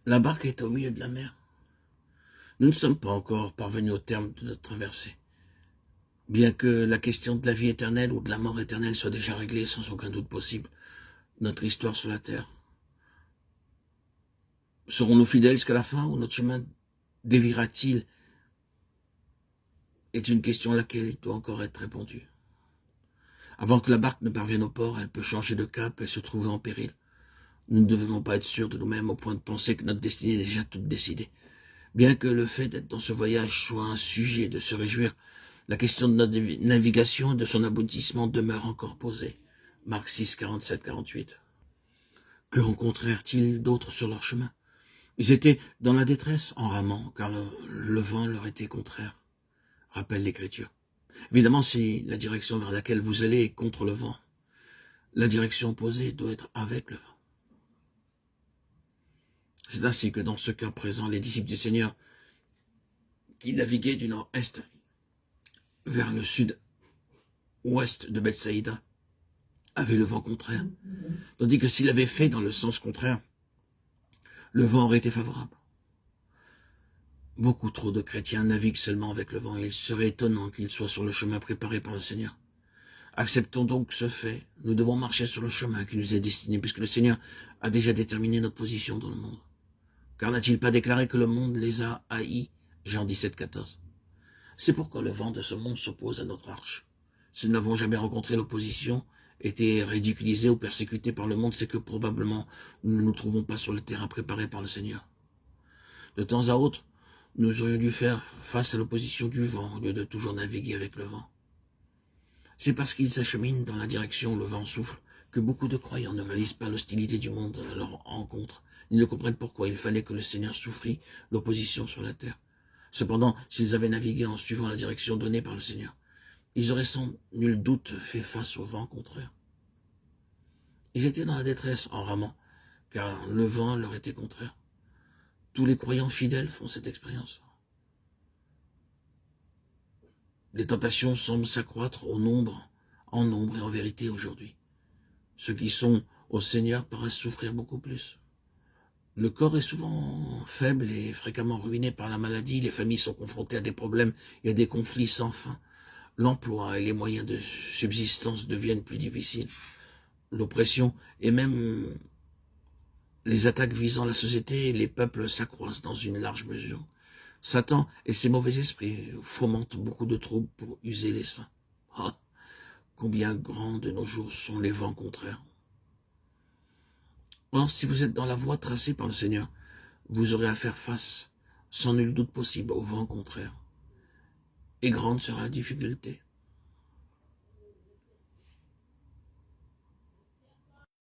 La barque est au milieu de la mer. Nous ne sommes pas encore parvenus au terme de notre traversée. Bien que la question de la vie éternelle ou de la mort éternelle soit déjà réglée sans aucun doute possible, notre histoire sur la terre. Serons-nous fidèles jusqu'à la fin ou notre chemin déviera-t-il est une question à laquelle il doit encore être répondu. Avant que la barque ne parvienne au port, elle peut changer de cap et se trouver en péril. Nous ne devons pas être sûrs de nous-mêmes au point de penser que notre destinée est déjà toute décidée. Bien que le fait d'être dans ce voyage soit un sujet de se réjouir, la question de notre navigation et de son aboutissement demeure encore posée. Marc 6, 47, 48. Que rencontrèrent-ils d'autres sur leur chemin? Ils étaient dans la détresse en ramant, car le vent leur était contraire, rappelle l'Écriture. Évidemment, si la direction vers laquelle vous allez est contre le vent, la direction opposée doit être avec le vent. C'est ainsi que dans ce cas présent, les disciples du Seigneur, qui naviguaient du nord-est vers le sud-ouest de Bethsaïda, avaient le vent contraire, tandis que s'il avait fait dans le sens contraire, le vent aurait été favorable. Beaucoup trop de chrétiens naviguent seulement avec le vent, et il serait étonnant qu'ils soient sur le chemin préparé par le Seigneur. Acceptons donc ce fait, nous devons marcher sur le chemin qui nous est destiné, puisque le Seigneur a déjà déterminé notre position dans le monde. Car n'a-t-il pas déclaré que le monde les a haïs? Jean 17, 14. C'est pourquoi le vent de ce monde s'oppose à notre arche. Si nous n'avons jamais rencontré l'opposition, été ridiculisés ou persécutés par le monde, c'est que probablement nous ne nous trouvons pas sur le terrain préparé par le Seigneur. De temps à autre, nous aurions dû faire face à l'opposition du vent au lieu de toujours naviguer avec le vent. C'est parce qu'ils s'acheminent dans la direction où le vent souffle que beaucoup de croyants ne réalisent pas l'hostilité du monde à leur rencontre, ni ne comprennent pourquoi il fallait que le Seigneur souffrit l'opposition sur la terre. Cependant, s'ils avaient navigué en suivant la direction donnée par le Seigneur, ils auraient sans nul doute fait face au vent contraire. Ils étaient dans la détresse en ramant, car le vent leur était contraire. Tous les croyants fidèles font cette expérience. Les tentations semblent s'accroître en nombre et en vérité aujourd'hui. Ceux qui sont au Seigneur paraissent souffrir beaucoup plus. Le corps est souvent faible et fréquemment ruiné par la maladie. Les familles sont confrontées à des problèmes et à des conflits sans fin. L'emploi et les moyens de subsistance deviennent plus difficiles. L'oppression et même les attaques visant la société et les peuples s'accroissent dans une large mesure. Satan et ses mauvais esprits fomentent beaucoup de troubles pour user les saints. Ah, combien grands de nos jours sont les vents contraires. Or, si vous êtes dans la voie tracée par le Seigneur, vous aurez à faire face, sans nul doute possible, au vent contraire. Et grande sera la difficulté.